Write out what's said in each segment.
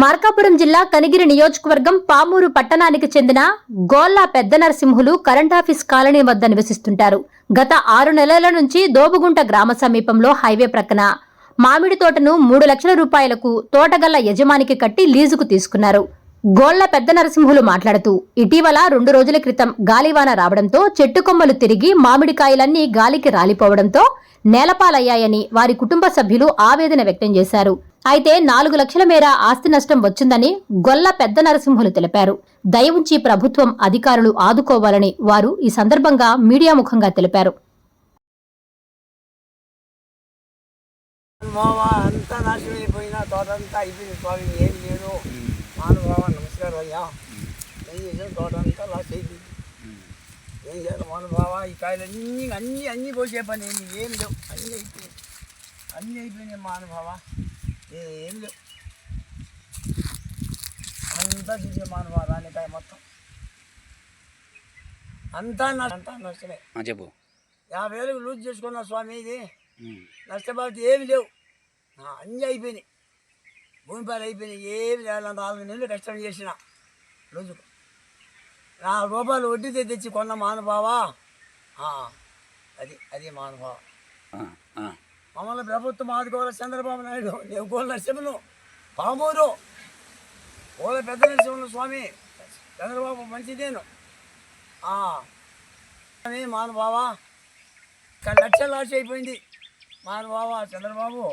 మార్కాపురం జిల్లా కనిగిరి నియోజకవర్గం పామూరు పట్టణానికి చెందిన గోల్ల పెద్ద నరసింహులు కరెంటాఫీస్ కాలనీ వద్ద నివసిస్తుంటారు. గత 6 నెలల నుంచి దోబుగుంట గ్రామ సమీపంలో హైవే ప్రక్కన మామిడి తోటను 3 లక్షల రూపాయలకు తోటగల్ల యజమానికి కట్టి లీజుకు తీసుకున్నారు. గోల్ల పెద్ద నరసింహులు మాట్లాడుతూ, ఇటీవల 2 రోజుల క్రితం గాలివాన రావడంతో చెట్టు కొమ్మలు తిరిగి మామిడికాయలన్నీ గాలికి రాలిపోవడంతో నేలపాలయ్యాయని వారి కుటుంబ సభ్యులు ఆవేదన వ్యక్తం చేశారు. అయితే 4 లక్షల మేర ఆస్తి నష్టం వచ్చిందని గొల్ల పెద్ద నరసింహులు తెలిపారు. దయవుంచి ప్రభుత్వం అధికారులు ఆదుకోవాలని వారు ఈ సందర్భంగా మీడియా ముఖంగా తెలిపారు. ఏం చేయాలి మహానుభావ, ఈ కాయలు అన్నీ పోసే పని ఏం లేవు, అన్నీ అయిపోయినాయి మహానుభావ, ఏం లేవు, అంతా చూసే మహానుభావ రానికాయ మొత్తం అంతా నష్టమే. చెప్పు. 50,000 లూజ్ చేసుకున్నా స్వామి, ఇది నష్టపోతే ఏమి లేవు, అన్నీ అయిపోయినాయి, భూమిపాలు అయిపోయినాయి, ఏమి లేవు. 4 నెలలు కష్టం చేసిన రోజుకు 4 రూపాయలు వడ్డీ తెచ్చి కొన్న మహానుభావా, అది మహానుభావ. మమ్మల్ని ప్రభుత్వం ఆదుకోవాలి. చంద్రబాబు నాయుడు, నేను గోల నరసింహులు, పామూరు గోల పెద్ద నరసింహులు స్వామి, చంద్రబాబు మంచిదేను మహానుభావ. 1 లక్షలు లాస్ అయిపోయింది మహానుభావ, చంద్రబాబు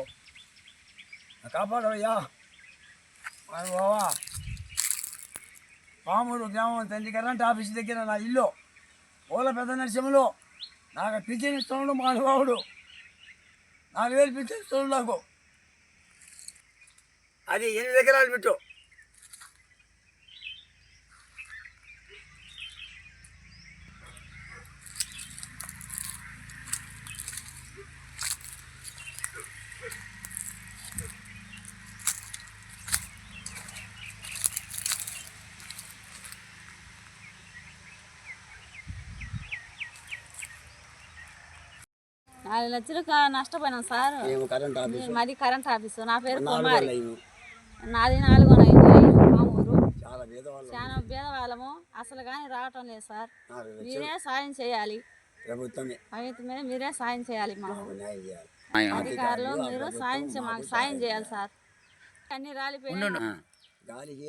కాపాడవయ్యా మహానుభావ. పామూరు గ్రామం తండ్రి కరెంట్ ఆఫీస్ దగ్గర నా ఇల్లు, గోల పెద్ద నరసింహులు. నాకు పింఛన్ ఇస్తున్నాడు మహానుభావుడు, 4,000 పింఛన్ ఇస్తున్నాడు నాకు. అది 8 ఎకరాలు పెట్టు. నాలుగు లక్షలు నష్టపోయినాం సార్. మాది కరెంట్ ఆఫీసు. నా పేరు కుమారి. నాది 4 పామూరు. చాలా పేదవాళ్ళము, అసలు కానీ రావటం లేదు సార్. మీరే సాయం చేయాలి, ప్రభుత్వమే మీరే సాయం చేయాలి. మాకు అధికారులు మీరు మాకు సాయం చేయాలి సార్. అన్ని రాలిపోయినాయి, గాలికి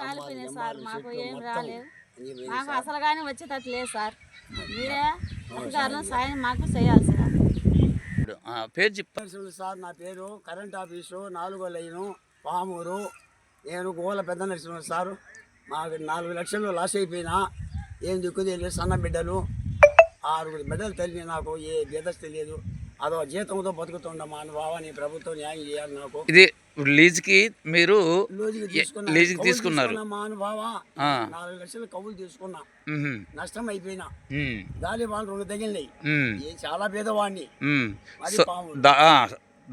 రాలిపోయినాయి సార్. మాకు ఏం రాలేదు, మాకు అసలు కానీ వచ్చేటట్టు లేదు సార్. మీరే అధికారులు సాయం మాకు చేయాలి సార్. పేరు చెప్పారు సార్. నా పేరు కరెంట్ ఆఫీసు 4వ లైను పామూరు. నేను గోల పెద్ద నరసింహ సారు. మాకు 4 లక్షలు లాస్ అయిపోయినా ఏం దిక్కు తెలియదు. సన్న బిడ్డలు 6 బిడ్డలు తల్లి, నాకు ఏ బీదస్ తెలియదు. అదో జీతంతో బతుకుతుండ మహానుభావ, నీ ప్రభుత్వం న్యాయం చేయాలి నాకు. ఇది లీజుకి మీరు తీసుకున్నారు మహానుభావ. 4 లక్షలు కవులు తీసుకున్నా, నష్టం అయిపోయినా. గాలి వాళ్ళు 2 తగిలినాయి, చాలా పేదవాడిని.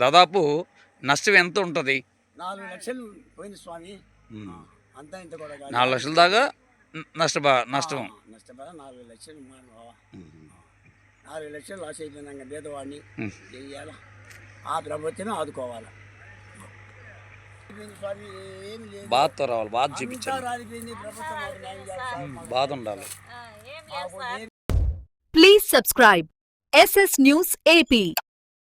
దాదాపు నష్టం ఎంత ఉంటుంది? 4 లక్షలు పోయింది స్వామి. అంతా ఇంత కూడా 4 లక్షల దాకా నష్టం 4 లక్షలు మహానుభావ. 4 లక్షలు లాస్ అయిపోయినాక పేదవాడిని చెయ్యాలా, ఆ ప్రభుత్వమే ఆదుకోవాలి. బాధతో రావాలి, బాధ చూపించాలి, బాధ ఉండాలి. Please subscribe SS News AP.